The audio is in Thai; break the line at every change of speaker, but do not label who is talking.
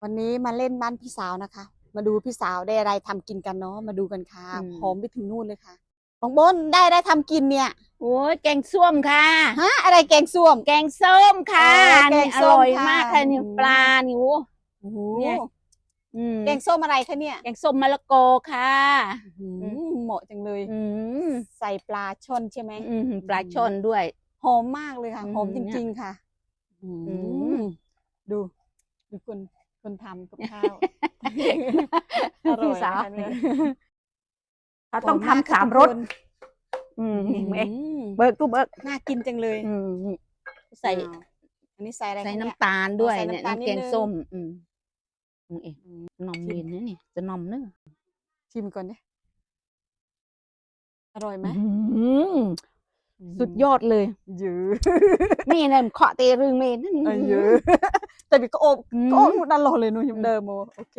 วันนี้มาเล่นบ้านพี่สาวนะคะ มาดูพี่สาวได้อะไรทำกินกันเนาะมาดูกันค่ะหอมไปถึงนู่นเลยค่ะบองบนได้ทำกินเนี่ย
โอ้ยแกงส้มค่ะ
ฮะอะไรแกงส้วม
แกงส้มค่ะ
แก
นี่
ง
อ
ส้ม
ร่อย
ค่ะ
มากค่ะนี่ปลานี่โอ้
โอ้โห
เนี่ย
แกงส้มอะไรคะเนี่ย
แกงส้มมะละกอค่ะ
เหมาะจังเลย ใส่ปลาช่อนใช่ไหม
ปลาช่อนด้วย
หอมมากเลยค่ะหอมจริงๆค่ะดูคนทำกับข้าวอร่อย
พี่สาว
นะคะเนี่ย
เขาต้องทำ3 รสเบิกตู้เบิก
น่ากินจังเลย
ใส่
อันนี้ใส่อะไร
ใส่
คะเนี่ย
น้ำตาลด้วย
ใส่
เนี่ย
น้ำตาลนิดนึง
น้ำแกงส้มเองนมเย็นนี่จะนมเนื้อ
ชิมก่อนเนี่ยอร่อยไหม
สุดยอดเลย
เยอะ
มีเนี่ยเคาะเตรึงเมน
เยอะแต่พี่ก็โอบนู่นนั่นรอเลยนู่นยังเดิมโอเค